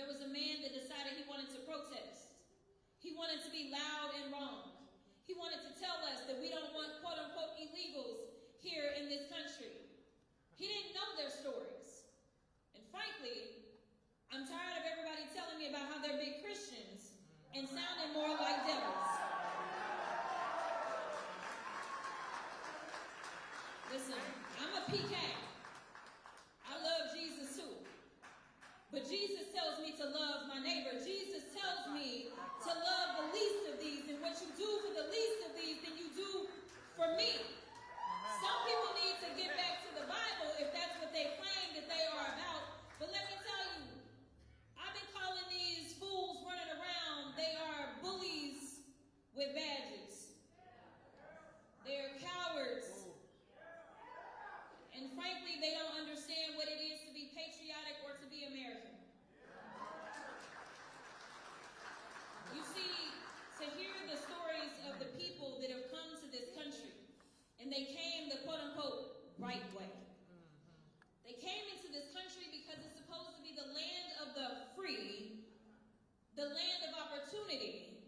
there was a man that decided he wanted to protest. He wanted to be loud and wrong. He wanted to tell us that we don't want quote-unquote illegals here in this country. He didn't know their stories. And frankly, I'm tired of everybody telling me about how they're big Christians and sounding more like devils. Listen, I'm a PK. I love Jesus too. But Jesus tells me to love my neighbor. Jesus tells me to love the least of these. And what you do for the least of these, then you do for me. Some people need to get back to the Bible if that's what they claim that they are about. But let me tell you, I've been calling these fools running around, they are bullies with badges. They are cowards. And frankly, they don't understand what it is to be patriotic or to be American. You see, to hear the stories of the people that have come to this country, and they came the quote-unquote right way. They came into this country because it's supposed to be the land of the free, the land of opportunity,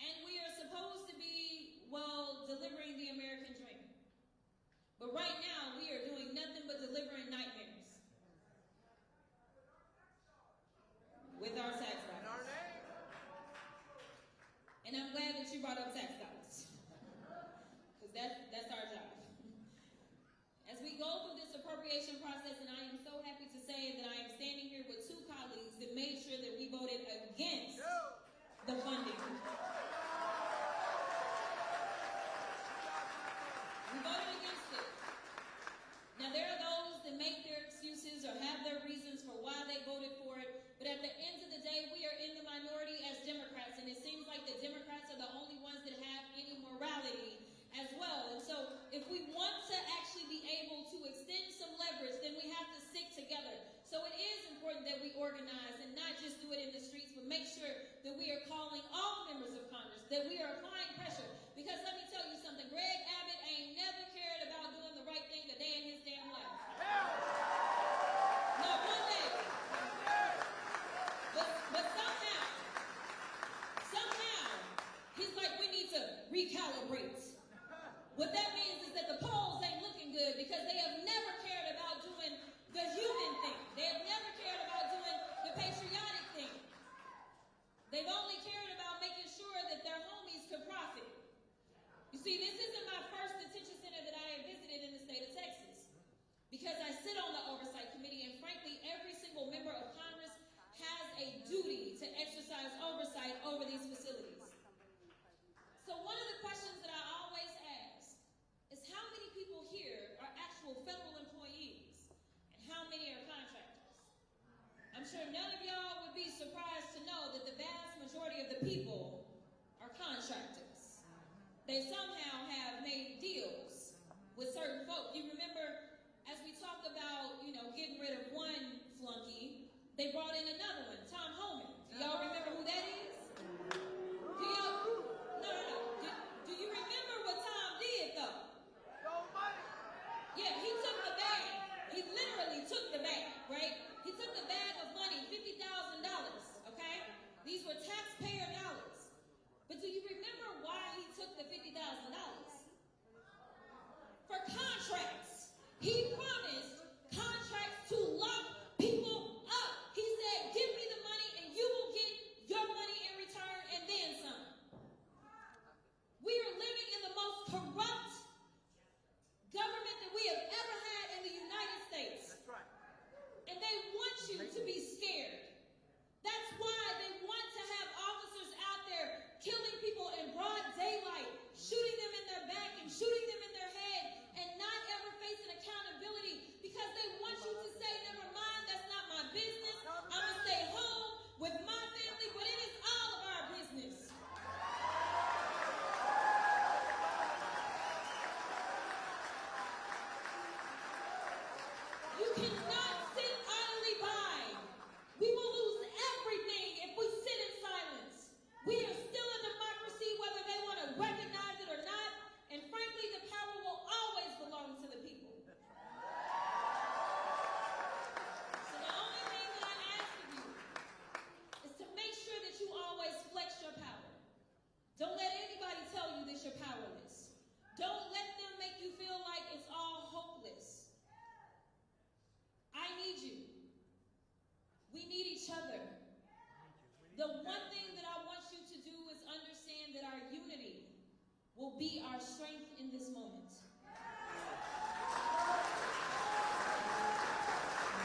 and we are supposed to be, well, delivering the American dream. But right now, we are doing nothing but delivering nightmares with our tax dollars. And I'm glad that you brought up tax dollars, because that's our job. As we go through this appropriation process, and I am so happy to say that I am standing here with two colleagues that made sure that we voted against the funding. We voted against it. Now, there are those that make their excuses or have their reasons for why they voted for it, but at the end of the day, we are in the minority as Democrats, and it seems like the Democrats are the only ones that have any morality as well. And so if we want to actually be able to extend some leverage, then we have to stick together. So it is important that we organize and not just do it in the streets, but make sure that we are calling all members of Congress, that we are applying pressure. Because let me tell you something, Greg Abbott ain't never cared about doing the right thing a day in his damn life. Not one day. But somehow, he's like, we need to recalibrate. What that means is that the polls ain't looking good because they have never cared about doing the human thing. They have never cared about doing the patriotic thing. They've only cared about making sure that their homies could profit. You see, this isn't my first detention center that I have visited in the state of Texas, because I sit on the oversight committee, and frankly, every single member of Congress has a duty to exercise oversight over these facilities. So one of the questions that I always ask is how many people here are actual federal employees and how many are contractors? I'm sure none of y'all would be surprised to know that the vast majority of the people are contractors. They somehow have made deals with certain folk. You remember, as we talk about, getting rid of one flunky, they brought in another one, Tom Homan. Do y'all remember who that is? Do y'all? No. Do you remember what Tom did, though? Yeah, he took the bag. He literally took the bag, right? He took the bag of money, $50,000, okay? These were taxpayer dollars. But do you remember why he took the $50,000? For contracts. He promised contracts to lock people up. He said, give me the money and you will get your money in return and then some. We are living in the most corrupt government that we have ever had in the United States. That's right. And they want you to be scared. That's why they want to have officers out there killing people in broad daylight, shooting them in their back and shooting them in their head, and not ever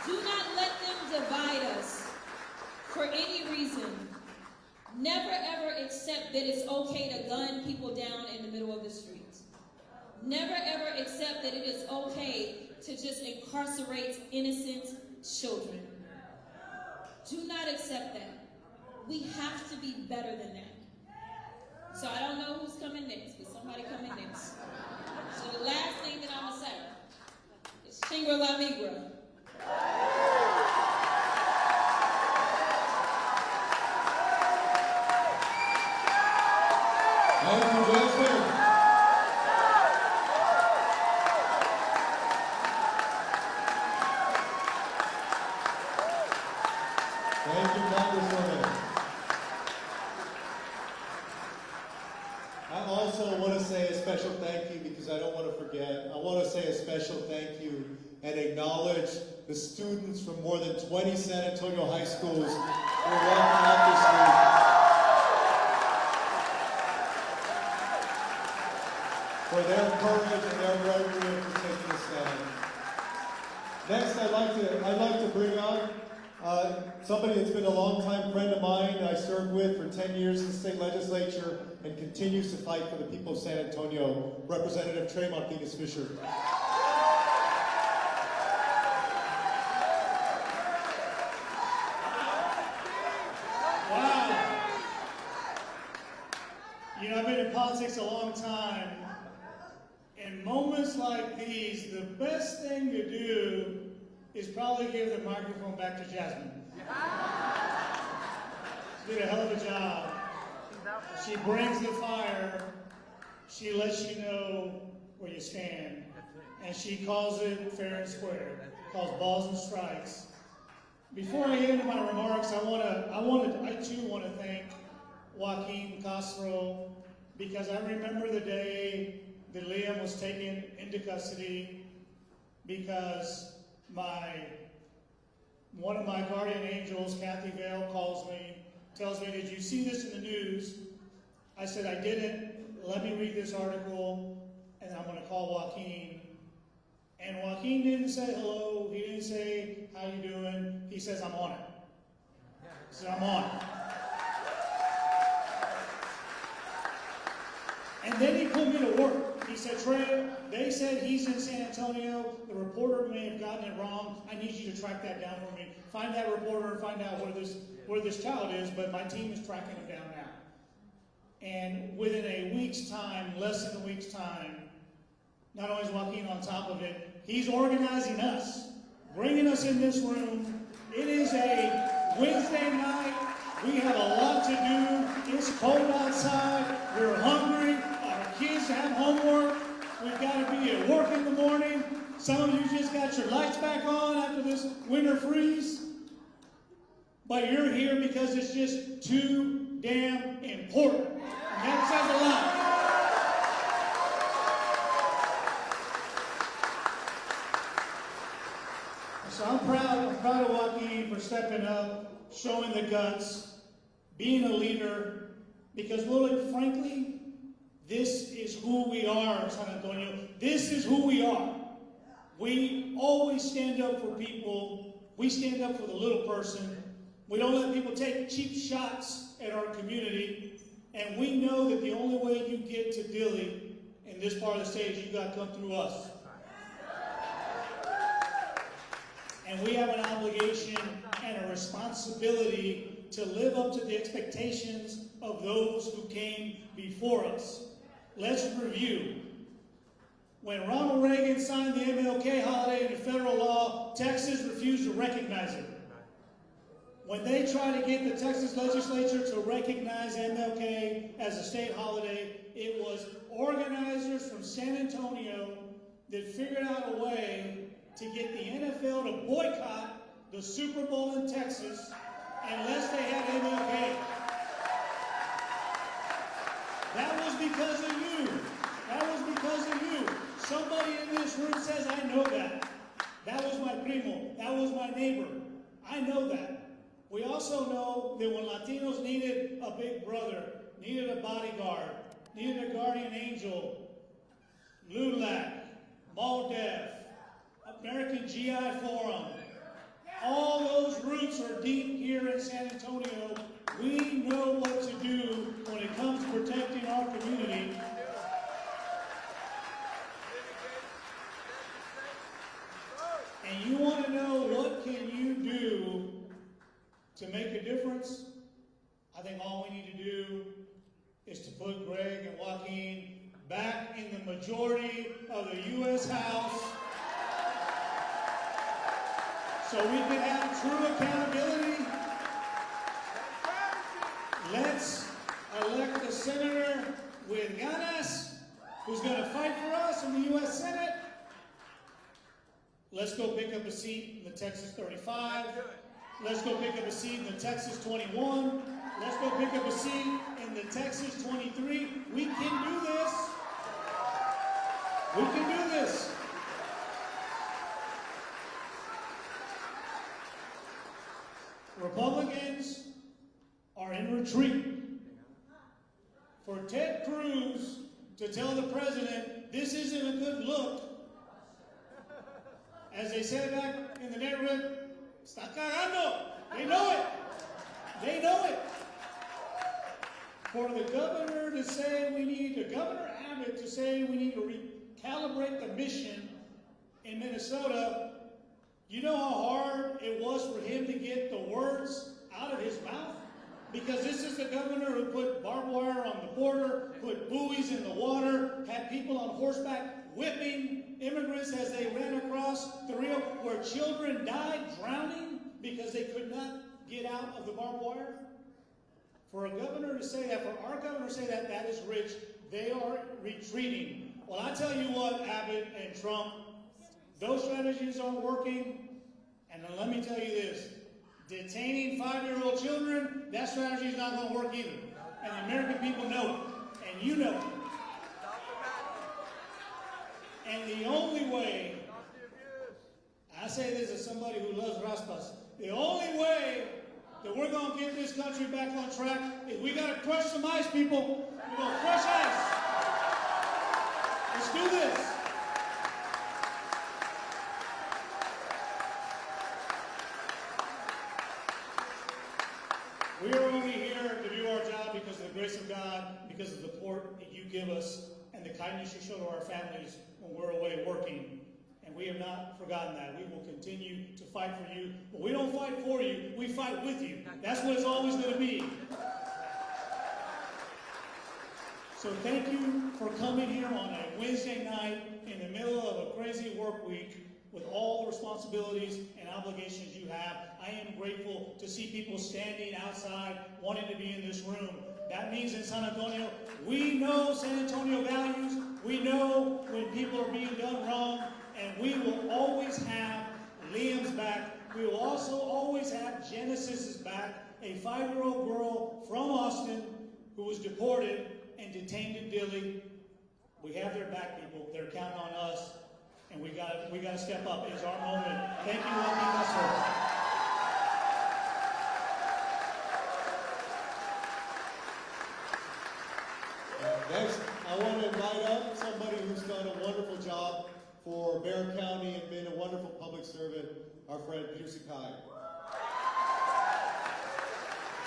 Do not let them divide us for any reason. Never ever accept that it's okay to gun people down in the middle of the street. Never ever accept that it is okay to just incarcerate innocent children. Do not accept that. We have to be better than that. So I don't know who's coming next, but somebody coming next. So the last thing that I'm going to say is Chingra La Migra. Thank you, Jasmine. Thank you, Congresswoman. I also want to say a special thank you because I don't want to forget. I want to say a special thank you and acknowledge the students from more than 20 San Antonio high schools who are walking out this week for their courage and their bravery for taking a stand. Next, I'd like to bring on somebody that's been a longtime friend of mine. I served with for 10 years in the state legislature and continues to fight for the people of San Antonio, Representative Trey Martinez Fischer. Wow. You know, I've been in politics a long time. In moments like these, the best thing to do is probably give the microphone back to Jasmine. She did a hell of a job. She brings the fire. She lets you know where you stand. And she calls it fair and square. Calls balls and strikes. Before I get into my remarks, I too want to thank Joaquin Castro, because I remember the day that Liam was taken into custody because one of my guardian angels, Kathy Vale, calls me, tells me, "Did you see this in the news?" I said, "I didn't. Let me read this article, and I'm going to call Joaquin." And Joaquin didn't say hello. He didn't say, "How you doing?" He says, "I'm on it." He said, "I'm on it." And then he put me to work. He said, "Trey, they said he's in San Antonio. The reporter may have gotten it wrong. I need you to track that down for me. Find that reporter and find out where this child is, but my team is tracking him down now." And within a week's time, less than a week's time, not only is Joaquin on top of it, he's organizing us, bringing us in this room. It is a Wednesday night. We have a lot to do. It's cold outside. We're hungry. Our kids have homework. We've got to be at work in the morning. Some of you just got your lights back on after this winter freeze. But you're here because it's just too damn important. And that says a lot. So I'm proud of Joaquin for stepping up, showing the guts, being a leader, because really, frankly, this is who we are, San Antonio. This is who we are. We always stand up for people. We stand up for the little person. We don't let people take cheap shots at our community. And we know that the only way you get to Dilley in this part of the state is you got to come through us. And we have an obligation and a responsibility to live up to the expectations of those who came before us. Let's review. When Ronald Reagan signed the MLK holiday into federal law, Texas refused to recognize it. When they tried to get the Texas legislature to recognize MLK as a state holiday, it was organizers from San Antonio that figured out a way to get the NFL to boycott the Super Bowl in Texas unless they had MLK. That was because of you. That was because of you. Somebody in this room says, "I know that. That was my primo. That was my neighbor." I know that. We also know that when Latinos needed a big brother, needed a bodyguard, needed a guardian angel, LULAC, MALDEF, American GI Forum, deep here in San Antonio. We know what to do when it comes to protecting our community. And you want to know what can you do to make a difference? I think all we need to do is to put Greg and Joaquin back in the majority of the U.S. House so we can have true accountability. Let's elect a senator with ganas who's going to fight for us in the U.S. Senate. Let's go pick up a seat in the Texas 35. Let's go pick up a seat in the Texas 21. Let's go pick up a seat in the Texas 23. We can do this. We can do this. Republicans are in retreat. For Ted Cruz to tell the president this isn't a good look, as they said back in the neighborhood, está cagando. They know it. They know it. For the governor to say Governor Abbott to say we need to recalibrate the mission in Minnesota, you know how hard it was for him to get the words out of his mouth? Because this is the governor who put barbed wire on the border, put buoys in the water, had people on horseback whipping immigrants as they ran across the Rio, where children died drowning because they could not get out of the barbed wire. For a governor to say that, for our governor to say that, that is rich. They are retreating. Well, I tell you what, Abbott and Trump, those strategies aren't working. And then let me tell you this. Detaining 5-year-old children, that strategy is not going to work either. And the American people know it. And you know it. And the only way, I say this as somebody who loves raspas, the only way that we're going to get this country back on track is we got to crush some ice, people. We're going to crush ice. Let's do this. We are only here to do our job because of the grace of God, because of the support that you give us, and the kindness you show to our families when we're away working. And we have not forgotten that. We will continue to fight for you. But we don't fight for you, we fight with you. That's what it's always going to be. So thank you for coming here on a Wednesday night in the middle of a crazy work week with all the responsibilities and obligations you have. I am grateful to see people standing outside wanting to be in this room. That means in San Antonio, we know San Antonio values. We know when people are being done wrong, and we will always have Liam's back. We will also always have Genesis's back, a 5-year-old girl from Austin who was deported and detained in Dilley. We have their back, people. They're counting on us, and we got to step up. It is our moment. Thank you, Joaquin Castro. Next, I want to invite up somebody who's done a wonderful job for Barron County and been a wonderful public servant, our friend Peter Sakai.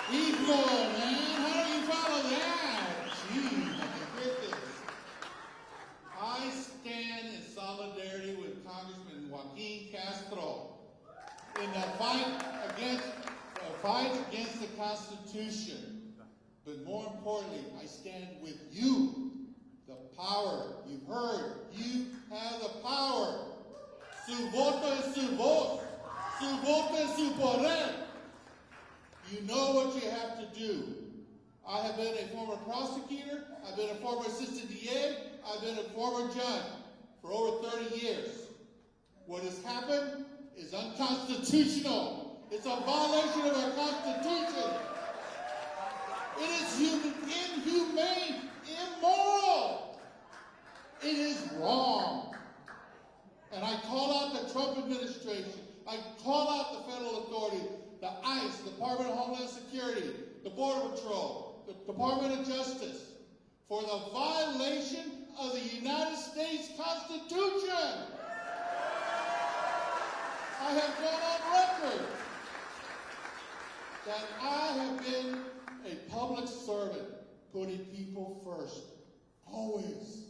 Hijo, man, how do you follow that? Jeez, goodness. I stand in solidarity with Congressman Joaquin Castro in the fight against the Constitution. But more importantly, I stand with you. The power. You've heard. You have the power. Su voto es su voz. Su voto es su poder. You know what you have to do. I have been a former prosecutor. I've been a former assistant DA. I've been a former judge for over 30 years. What has happened is unconstitutional. It's a violation of our Constitution. It is inhumane, immoral. It is wrong. And I call out the Trump administration. I call out the federal authorities, the ICE, the Department of Homeland Security, the Border Patrol, the Department of Justice, for the violation of the United States Constitution. I have gone on record that I have been a public servant, putting people first, always.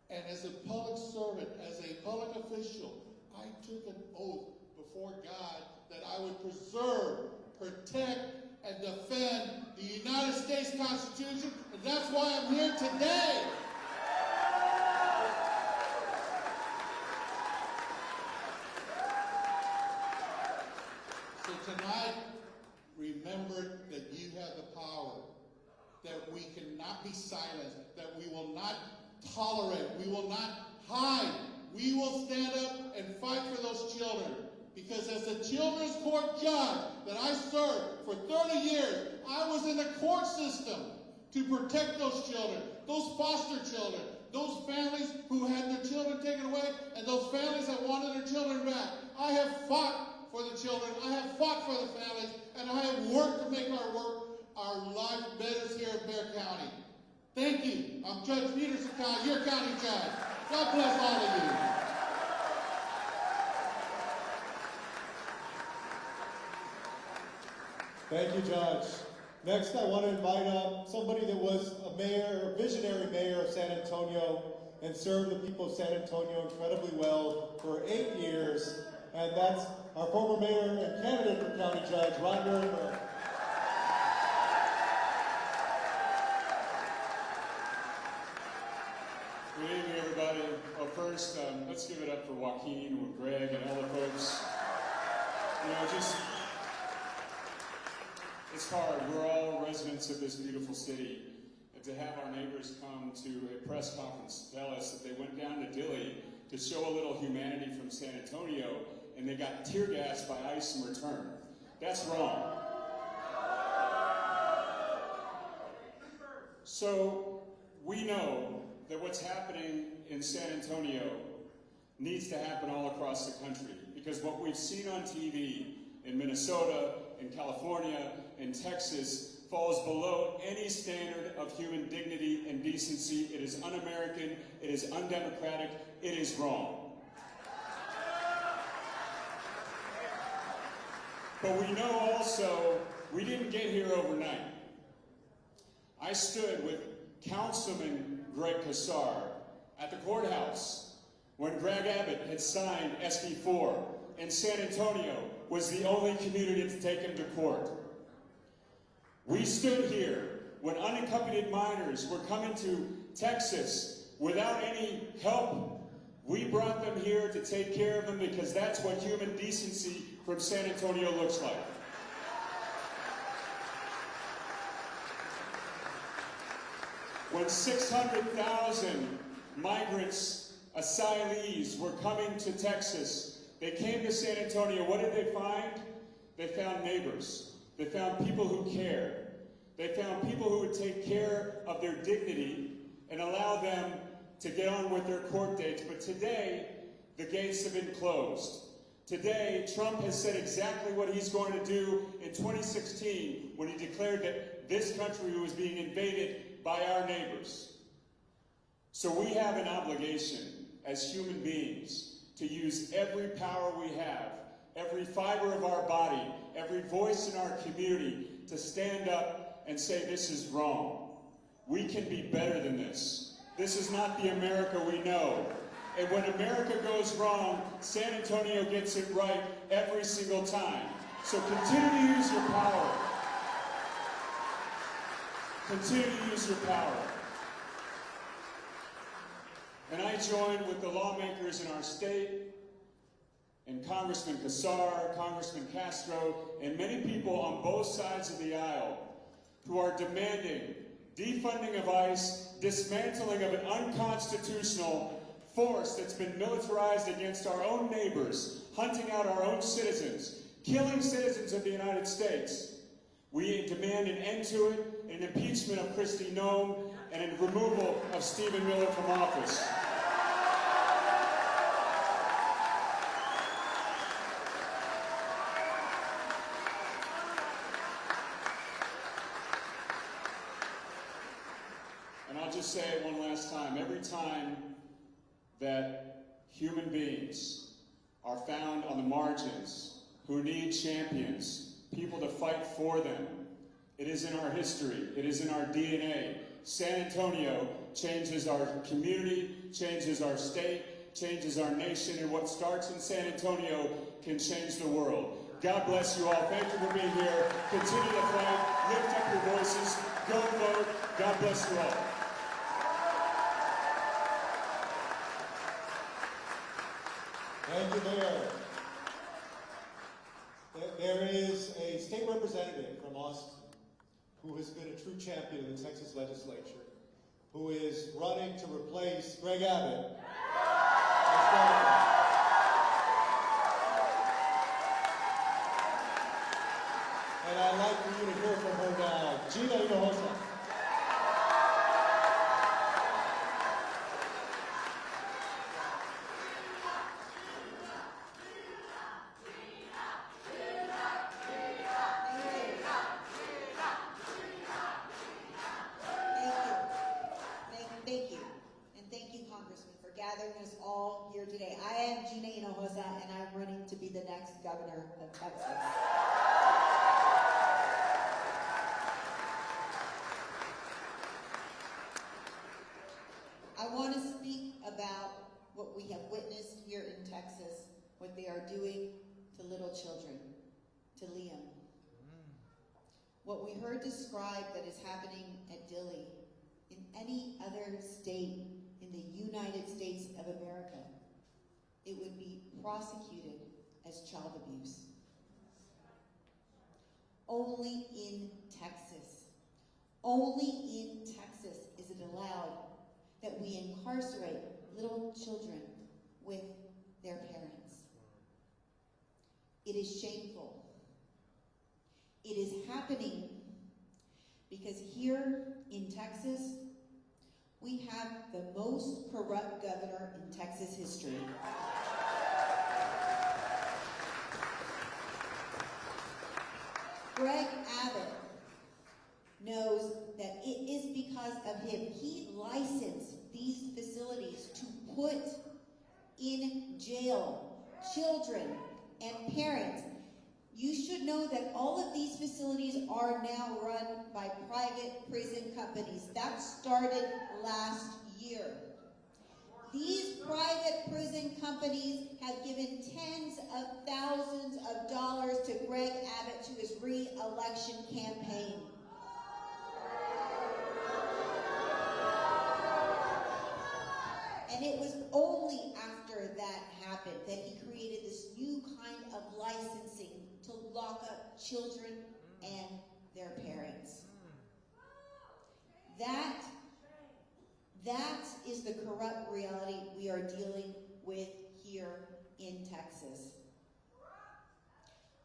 And as a public servant, as a public official, I took an oath before God that I would preserve, protect, and defend the United States Constitution, and that's why I'm here today. So tonight, remember that you have the power, that we cannot be silenced, that we will not tolerate, we will not hide. We will stand up and fight for those children. Because as a children's court judge that I served for 30 years, I was in the court system to protect those children, those foster children, those families who had their children taken away, and those families that wanted their children back. I have fought for the children, I have fought for the families, and I have worked to make our life better here in Bexar County. Thank you. I'm Judge Peterson County, your county judge. God bless all of you. Thank you, Judge. Next, I want to invite up somebody that was a mayor, a visionary mayor of San Antonio, and served the people of San Antonio incredibly well for 8 years, and that's our former mayor and candidate for county judge, Ron Bernal. Good evening, everybody. Well, first, let's give it up for Joaquin and Greg and all the folks. You know, it's hard. We're all residents of this beautiful city. And to have our neighbors come to a press conference to tell us that they went down to Dilley to show a little humanity from San Antonio, and they got tear gassed by ICE in return. That's wrong. So we know that what's happening in San Antonio needs to happen all across the country, because what we've seen on TV in Minnesota, in California, in Texas, falls below any standard of human dignity and decency. It is un-American, it is undemocratic, it is wrong. But we know also, we didn't get here overnight. I stood with Councilman Greg Casar at the courthouse when Greg Abbott had signed SB 4, and San Antonio was the only community to take him to court. We stood here when unaccompanied minors were coming to Texas without any help. We brought them here to take care of them because that's what human decency from San Antonio looks like. When 600,000 migrants, asylees were coming to Texas, they came to San Antonio. What did they find? They found neighbors. They found people who cared. They found people who would take care of their dignity and allow them to get on with their court dates. But today, the gates have been closed. Today, Trump has said exactly what he's going to do in 2016 when he declared that this country was being invaded by our neighbors. So we have an obligation as human beings to use every power we have, every fiber of our body, every voice in our community to stand up and say this is wrong. We can be better than this. This is not the America we know. And when America goes wrong, San Antonio gets it right every single time. So continue to use your power. Continue to use your power. And I join with the lawmakers in our state, and Congressman Casar, Congressman Castro, and many people on both sides of the aisle who are demanding defunding of ICE, dismantling of an unconstitutional force that's been militarized against our own neighbors, hunting out our own citizens, killing citizens of the United States. We demand an end to it, an impeachment of Kristi Noem, and a removal of Stephen Miller from office. And I'll just say it one last time. Every time that human beings are found on the margins, who need champions, people to fight for them. It is in our history. It is in our DNA. San Antonio changes our community, changes our state, changes our nation, and what starts in San Antonio can change the world. God bless you all. Thank you for being here. Continue to fight. Lift up your voices. Go vote. God bless you all. Thank you, Mayor. There is a state representative from Austin who has been a true champion in the Texas legislature, who is running to replace Greg Abbott as governor. And I'd like for you to hear from her now, Gina Hinojosa. Thank you. And thank you, Congressman, for gathering us all here today. I am Gina Hinojosa, and I'm running to be the next governor of Texas. I want to speak about what we have witnessed here in Texas, what they are doing to little children, to Liam. What we heard described that is happening at Dilley, in any other state in the United States of America, it would be prosecuted as child abuse. Only in Texas is it allowed that we incarcerate little children with their parents. It is shameful. It is happening because here in Texas, we have the most corrupt governor in Texas history. Greg Abbott knows that it is because of him. He licensed these facilities to put in jail children and parents. You should know that all of these facilities are now run by private prison companies. That started last year. These private prison companies have given tens of thousands of dollars to Greg Abbott to his re-election campaign. And it was only after that happened that he created this new kind of licensing to lock up children and their parents. That is the corrupt reality we are dealing with here in Texas.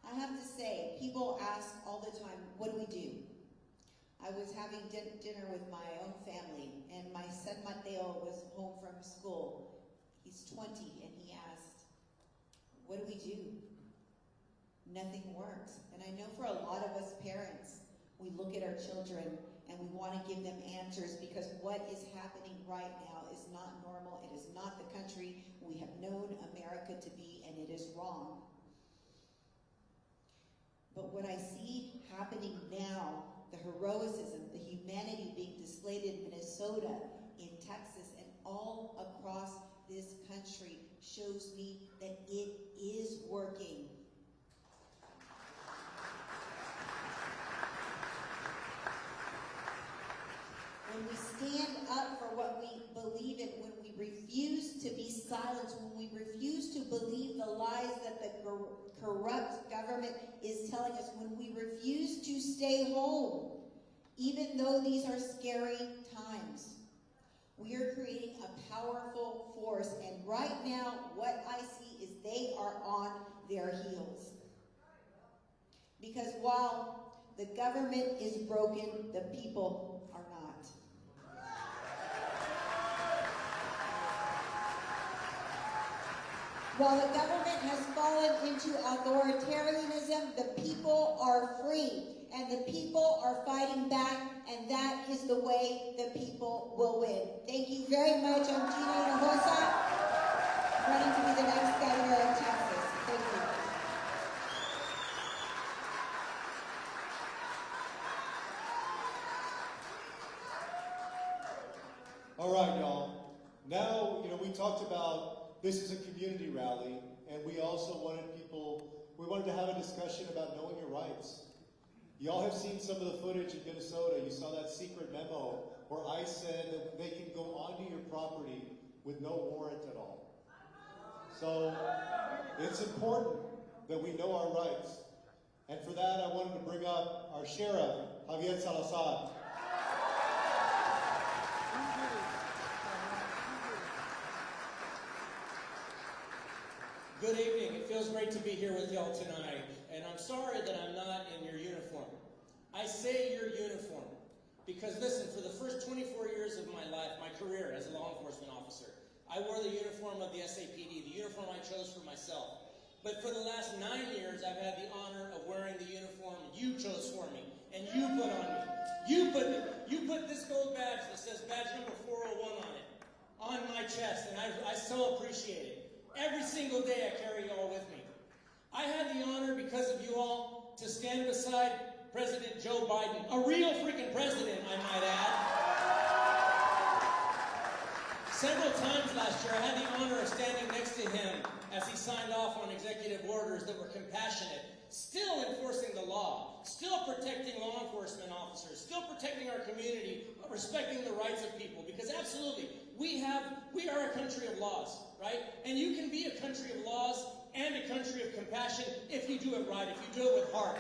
I have to say, people ask all the time, what do we do? I was having dinner with my own family, and my son Mateo was home from school. He's 20, and he asked, what do we do? Nothing works. And I know for a lot of us parents, we look at our children and we want to give them answers because what is happening right now is not normal. It is not the country we have known America to be, and it is wrong. But what I see happening now, the heroism, the humanity being displayed in Minnesota, in Texas, and all across this country shows me that it is working. When we stand up for what we believe in, when we refuse to be silenced, when we refuse to believe the lies that the corrupt government is telling us, when we refuse to stay home, even though these are scary times, we are creating a powerful force. And right now, what I see is they are on their heels. Because while the government is broken, the people are not. While the government has fallen into authoritarianism, the people are free, and the people are fighting back, and that is the way the people will win. Thank you very much. I'm Gina Hinojosa, running to be the next governor of Texas. Thank you. All right, y'all. Now, we talked about this is a community rally, and we also wanted to have a discussion about knowing your rights. Y'all have seen some of the footage in Minnesota. You saw that secret memo where ICE said that they can go onto your property with no warrant at all. So it's important that we know our rights. And for that, I wanted to bring up our sheriff, Javier Salazar. Good evening. It feels great to be here with y'all tonight, and I'm sorry that I'm not in your uniform. I say your uniform because, listen, for the first 24 years of my life, my career as a law enforcement officer, I wore the uniform of the SAPD, the uniform I chose for myself. But for the last 9 years, I've had the honor of wearing the uniform you chose for me, and you put on me. You put this gold badge that says badge number 401 on it, on my chest, and I so appreciate it. Every single day I carry you all with me. I had the honor, because of you all, to stand beside President Joe Biden, a real freaking president, I might add. Several times last year, I had the honor of standing next to him as he signed off on executive orders that were compassionate, still enforcing the law, still protecting law enforcement officers, still protecting our community, but respecting the rights of people. Because absolutely, we are a country of laws, right? And you can be a country of laws and a country of compassion if you do it right, if you do it with heart.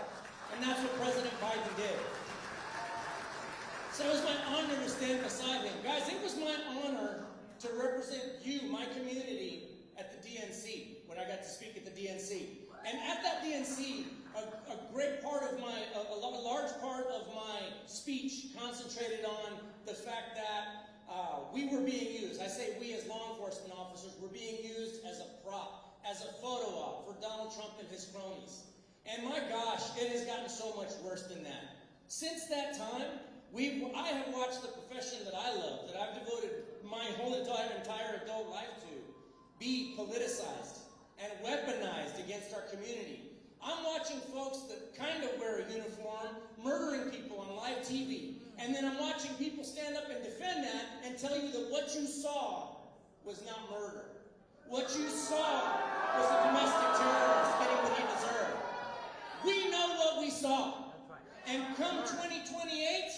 And that's what President Biden did. So it was my honor to stand beside him. Guys, it was my honor to represent you, my community, at the DNC, when I got to speak at the DNC. And at that DNC, a great part of a large part of my speech concentrated on the fact that we were being used. I say we as law enforcement officers were being used as a prop, as a photo op for Donald Trump and his cronies. And my gosh, it has gotten so much worse than that. Since that time, I have watched the profession that I love, that I've devoted my whole entire adult life to, be politicized and weaponized against our community. I'm watching folks that kind of wear a uniform, murdering people on live TV. And then I'm watching people stand up and defend that and tell you that what you saw was not murder. What you saw was a domestic terrorist getting what he deserved. We know what we saw. And come 2028,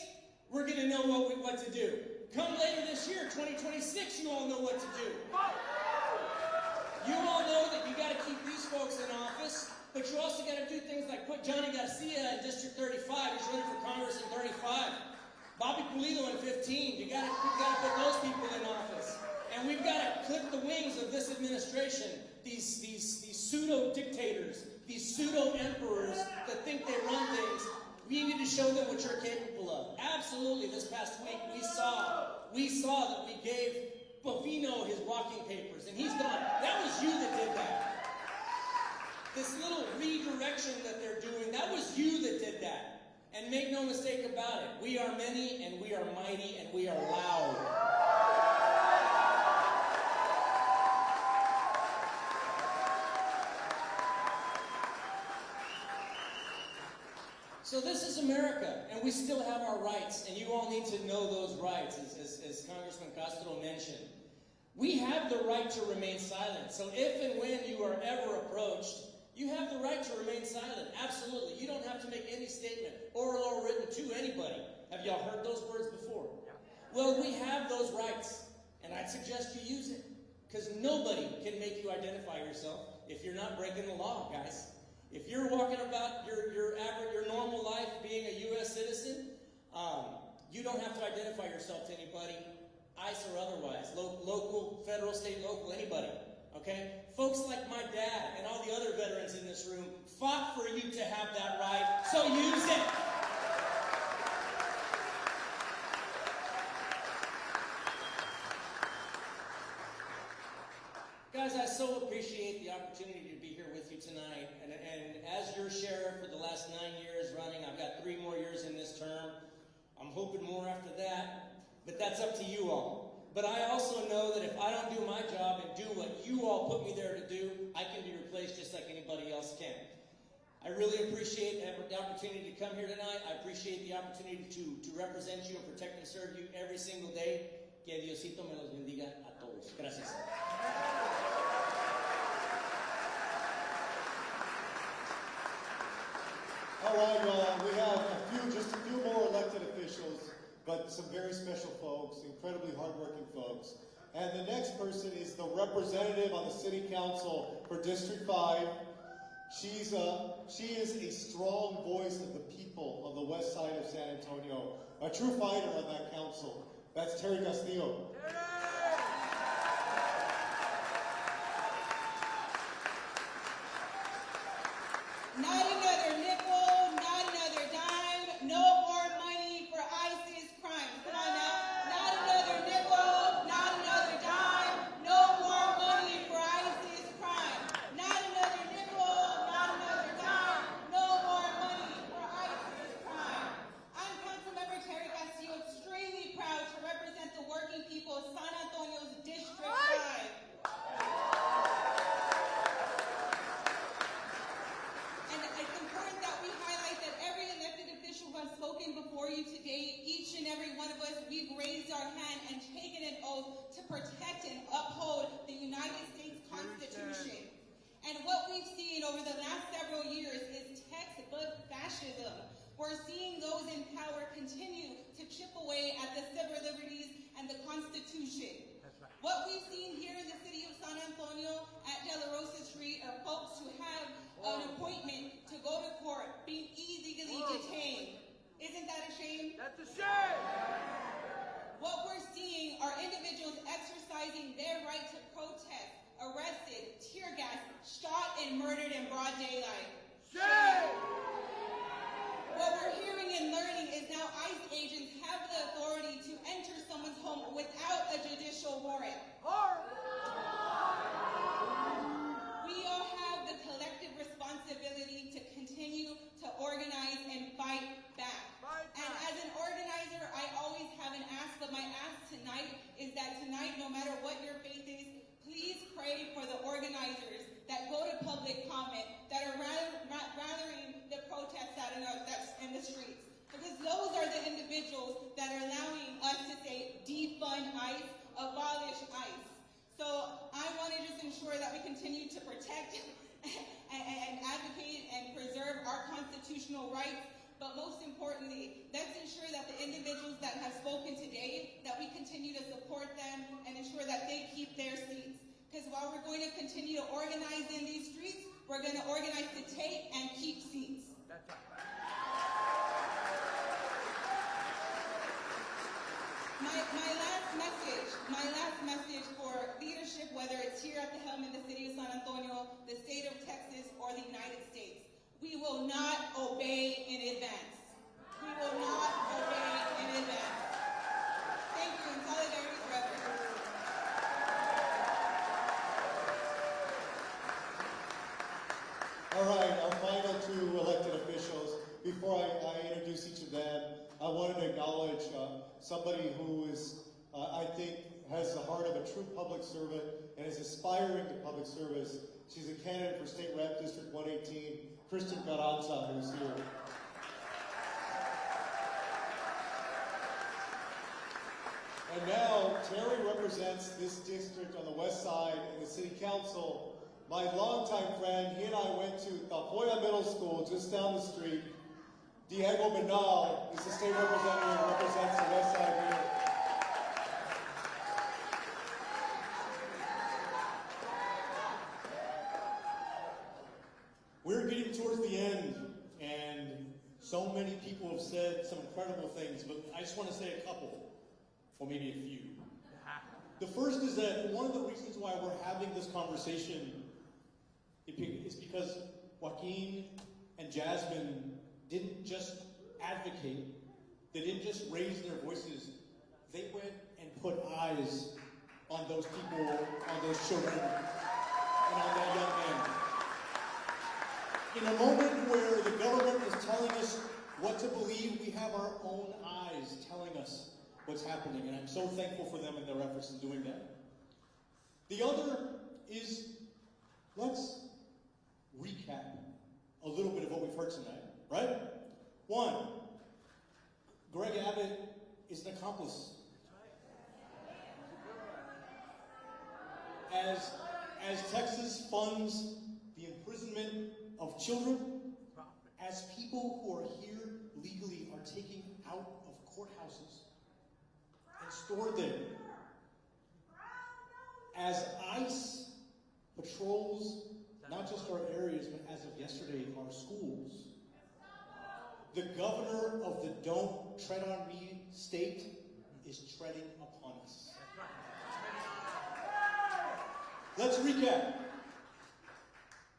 we're going to know what to do. Come later this year, 2026, you all know what to do. You all know that you got to keep these folks in office, but you also got to do things like put Johnny Garcia in District 35. He's running for Congress in 35. Bobby Pulido in 15. You got to put those people in office. And we've got to clip the wings of this administration. These pseudo-dictators, these pseudo-emperors that think they run things. We need to show them what you're capable of. Absolutely, this past week we saw that we gave Bovino his walking papers, and he's gone. That was you that did that. This little redirection that they're doing, that was you that did that. And make no mistake about it, we are many, and we are mighty, and we are loud. So this is America, and we still have our rights, and you all need to know those rights, as Congressman Castro mentioned. We have the right to remain silent. So if and when you are ever approached, you have the right to remain silent. Absolutely. You don't have to make any statement, oral or written, to anybody. Have y'all heard those words before? Well, we have those rights, and I'd suggest you use it, because nobody can make you identify yourself if you're not breaking the law, guys. If you're walking about your normal life being a U.S. citizen, you don't have to identify yourself to anybody, ICE or otherwise, local, federal, state, local, anybody, okay? Folks like my dad and all the other veterans in this room fought for you to have that right, so use it. Guys, I so appreciate the opportunity to be here with you tonight. And as your sheriff for the last 9 years running, I've got 3 more years in this term. I'm hoping more after that, but that's up to you all. But I also know that if I don't do my job and do what you all put me there to do, I can be replaced just like anybody else can. I really appreciate the opportunity to come here tonight. I appreciate the opportunity to represent you and protect and serve you every single day. Que Diosito me los bendiga a todos. Gracias. All right, we have just a few more elected officials, but some very special folks, incredibly hardworking folks. And the next person is the representative on the City Council for District 5. She is a strong voice of the people of the west side of San Antonio, a true fighter on that council. That's Terry Castillo. Not another nickel, not another dime, no more money for ISIS crimes. Come on now. Not another nickel, not another dime, no more money for ISIS crimes. Not another nickel, not another dime, no more money for ISIS crimes. I'm Councilmember Terry Castillo, extremely proud to represent the working people of San Antonio's District 5. Spoken before you today, each and every one of us, we've raised our hand and taken an oath to protect and uphold the United States Constitution. And what we've seen over the last several years is textbook fascism. We're seeing those in power continue to chip away at the civil liberties and the Constitution. What we've seen here in the city of San Antonio at De La Rosa Street are folks who have an appointment to go to court being illegally detained. Isn't that a shame? That's a shame! What we're seeing are individuals exercising their right to protest, arrested, tear gassed, shot, and murdered in broad daylight. Shame! What we're hearing and learning is now ICE agents have the authority to enter someone's home without a judicial warrant. We all have the collective responsibility to continue to organize and fight back. And as an organizer, I always have an ask, but my ask tonight is that tonight, no matter what your faith is, please pray for the organizers that go to public comment, that are rallying the protests out in the streets. Because those are the individuals that are allowing us to say, defund ICE, abolish ICE. So I want to just ensure that we continue to protect and advocate and preserve our constitutional rights. But most importantly, let's ensure that the individuals that have spoken today, that we continue to support them and ensure that they keep their seats. Because while we're going to continue to organize in these streets, we're going to organize to take and keep seats. My last message for leadership, whether it's here at the helm in the city of San Antonio, the state of Texas, or the United States, we will not obey in advance. We will not obey in advance. Thank you, and solidarity forever. All right, our final two elected officials. Before I introduce each of them, I wanted to acknowledge somebody who is, I think, has the heart of a true public servant and is aspiring to public service. She's a candidate for State Rep District 118, Kristen Carranza, who's here. And now, Terry represents this district on the west side in the City Council. My longtime friend, he and I went to Tafoya Middle School just down the street. Diego Bernal is the state representative who represents the west side here. We're getting towards the end, and so many people have said some incredible things, but I just want to say a couple, or maybe a few. The first is that one of the reasons why we're having this conversation is because Joaquin and Jasmine didn't just advocate, they didn't just raise their voices, they went and put eyes on those people, on those children, and on that young man. In a moment where the government is telling us what to believe, we have our own eyes telling us what's happening, and I'm so thankful for them and their efforts in doing that. The other is, let's recap a little bit of what we've heard tonight, right? One, Greg Abbott is an accomplice. as Texas funds the imprisonment of children, as people who are here legally are taken out of courthouses and stored there, as ICE patrols not just our areas, but as of yesterday, our schools, the governor of the Don't Tread on Me state is treading upon us. Let's recap.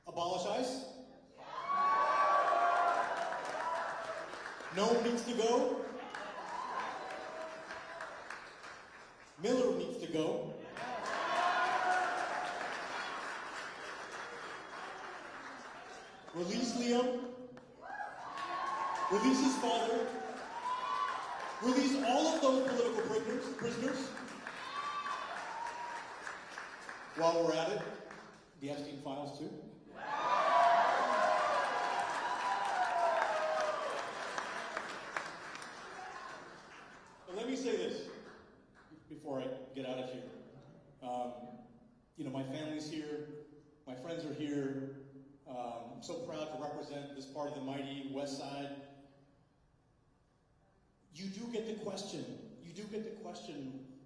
Abolish ICE. No one needs to go. Miller needs to go. Release Liam. Release his father. Release all of those political prisoners. While we're at it, the Epstein files too. But let me say this before I get out of here. My family's here, my friends are here. I'm so proud to represent this part of the mighty West Side. You do get the question,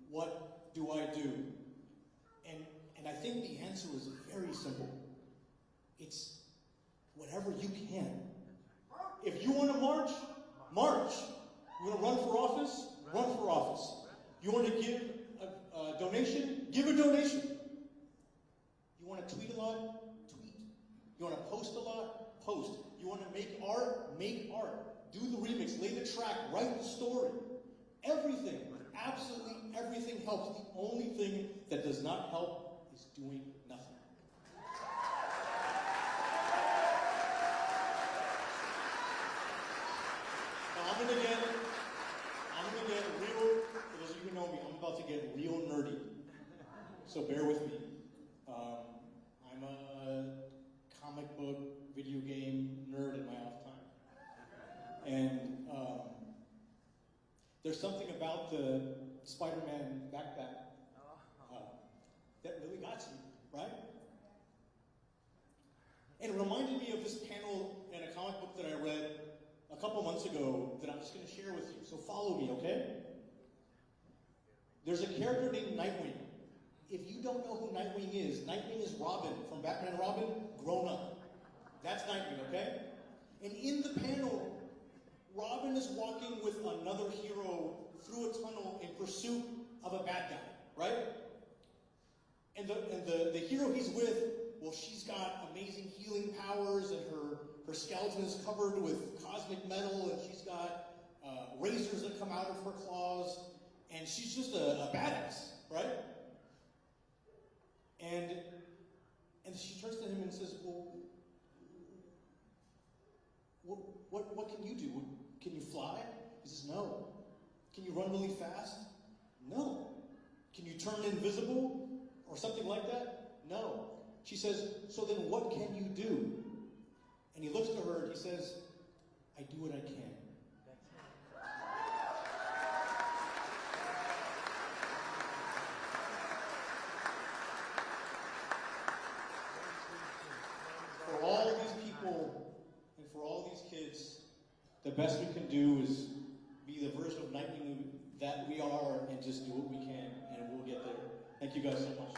what do I do? And I think the answer is very simple. It's whatever you can. If you want to march, march. You want to run for office? Run for office. You want to give a donation? Give a donation. You want to tweet a lot? Tweet. You want to post a lot? Post. You want to make art? Make art. Do the remix, lay the track, write the story. Everything, absolutely everything helps. The only thing that does not help is doing nothing. Now I'm gonna get real, for those of you who know me, I'm about to get real nerdy. So bear with me. I'm a comic book, video game nerd in my off time. And there's something about the Spider-Man backpack that really got to me, right? And it reminded me of this panel in a comic book that I read a couple months ago that I'm just going to share with you. So follow me, okay? There's a character named Nightwing. If you don't know who Nightwing is Robin from Batman and Robin, grown up. That's Nightwing, okay? And in the panel, Robin is walking with another hero through a tunnel in pursuit of a bad guy, right? And the hero he's with, well, she's got amazing healing powers, and her skeleton is covered with cosmic metal, and she's got razors that come out of her claws, and she's just a badass, right? And she turns to him and says, well, what can you do? Can you fly? He says, no. Can you run really fast? No. Can you turn invisible? Or something like that? No. She says, so then what can you do? And he looks to her and he says, I do what I can. For all these people and for all these kids, the best we can do is be the version of Nightwing that we are and just do what we can, and we'll get there. Thank you guys so much.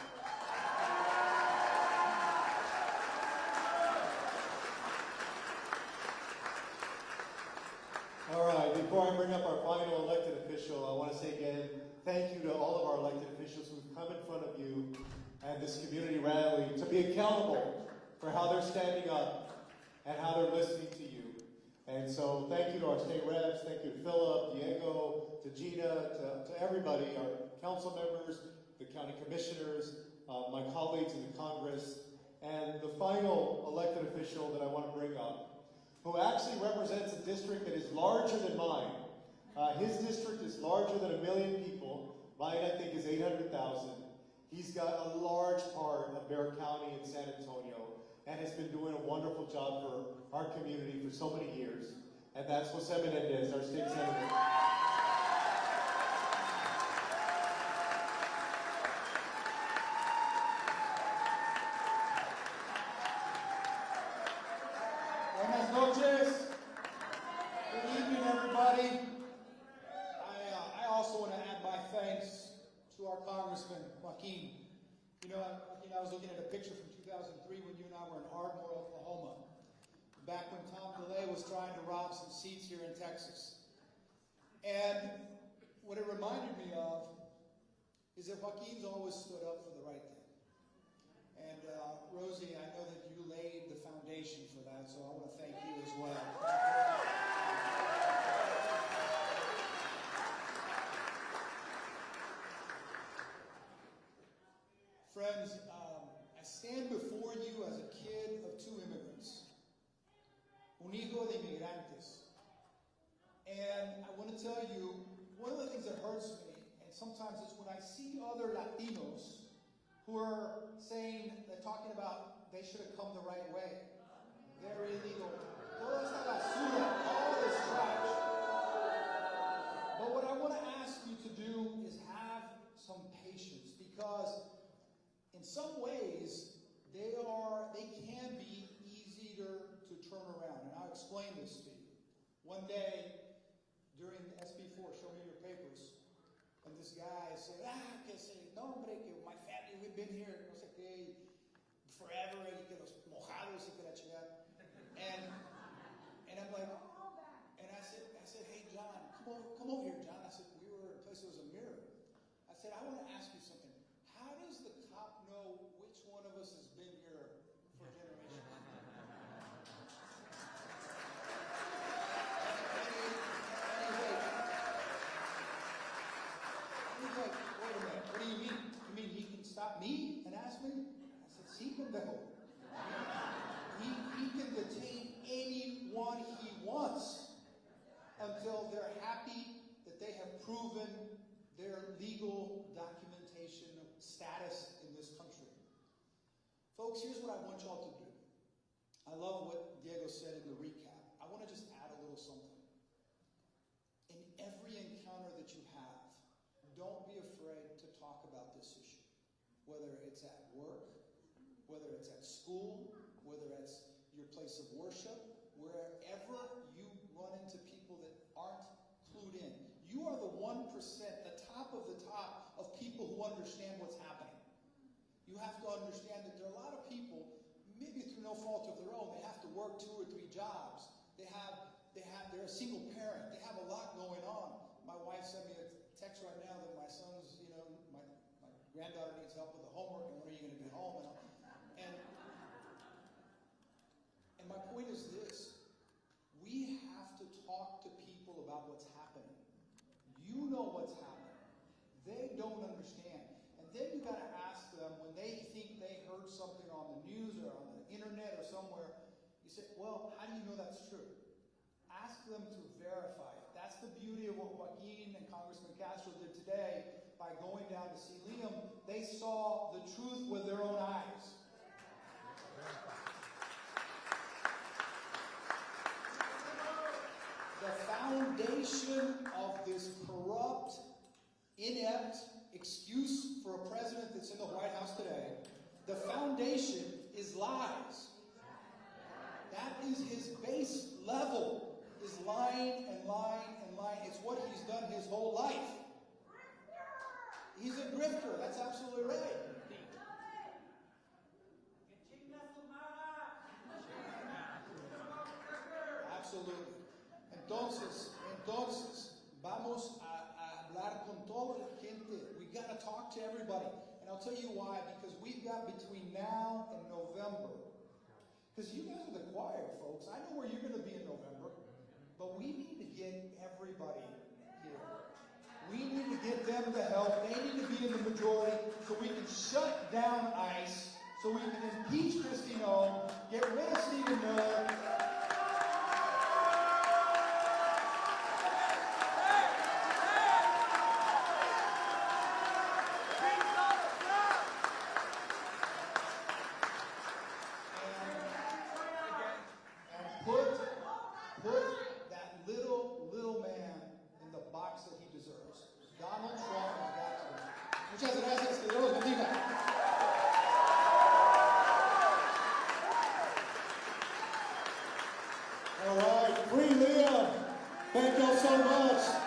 All right, before I bring up our final elected official, I want to say again, thank you to all of our elected officials who've come in front of you at this community rally to be accountable for how they're standing up and how they're listening to you. And so thank you to our state reps, thank you to Philip, Diego, to Gina, to everybody, our council members, the county commissioners, my colleagues in the Congress, and the final elected official that I want to bring up, who actually represents a district that is larger than mine. His district is larger than 1 million people. Mine, I think, is 800,000. He's got a large part of Bexar County and San Antonio, and has been doing a wonderful job for our community for so many years. And that's Jose Mendez, our state senator. Buenas noches. Good evening, everybody. I also want to add my thanks to our Congressman, Joaquin. You know, I was looking at a picture from 2003 when you and I were in Ardmore, Oklahoma, back when Tom DeLay was trying to rob some seats here in Texas. And what it reminded me of is that Joaquin's always stood up for the right thing. And Rosie, I know that you laid the foundation for that, so I want to thank you as well. Friends, I stand before you as a kid of two immigrants, un hijo de inmigrantes. And I want to tell you, one of the things that hurts me, and sometimes it's when I see other Latinos who are saying, they're talking about they should have come the right way. They're illegal. Toda esta basura, all this trash. But what I want to ask you to do is have some patience, because in some ways, they can be easier to turn around. And I'll explain this to you. One day, during SB4, show me your papers, and this guy said, que se, no hombre, que my family, we've been here, no sé qué, forever, y que los mojados, y que la chingada. And I'm like, and I said, hey, John, come over here, John. I said, we were in a place that was a mirror. I said, I want to ask you something. How does the cop know which one of us has been here for generations? He's like, wait a minute, what do you mean? You mean he can stop me and ask me? I said, sí, pendejo. He can detain anyone he wants until they're happy that they have proven their legal documentation of status in this country. Folks, here's what I want y'all to do. I love what Diego said in the recap. I want to just add a little something. In every encounter that you have, don't be afraid to talk about this issue. Whether it's at work, whether it's at school, whether it's your place of worship, wherever you run into people that aren't clued in. You are the 1%, the top of people who understand what's happening. You have to understand that there are a lot of people, maybe through no fault of their own, they have to work 2 or 3 jobs. They're a single parent. They have a lot going on. My wife sent me a text right now that my son's, my granddaughter needs help with the homework, and when are you going to be home? And my point is this. We have to talk to people about what's happening. You know what's happening. They don't understand. And then you got to ask them, when they think they heard something on the news or on the internet or somewhere, you say, well, how do you know that's true? Ask them to verify it. That's the beauty of what Joaquin and Congressman Castro did today by going down to see Liam. They saw the truth with their own eyes. The foundation of this corrupt, inept excuse for a president that's in the White House today, the foundation is lies. That is his base level, is lying and lying and lying. It's what he's done his whole life. He's a grifter, that's absolutely right. Absolutely. Entonces, vamos a hablar con toda la gente. We got to talk to everybody. And I'll tell you why, because we've got between now and November. Because you guys are the choir, folks. I know where you're going to be in November. But we need to get everybody here. We need to get them the help. They need to be in the majority so we can shut down ICE, so we can impeach Kristi Noem, get rid of Stephen Miller. Put that little man in the box that he deserves. Donald Trump has got to go. Muchas gracias. Que Dios los bendiga. All right, free Leah. Thank y'all so much.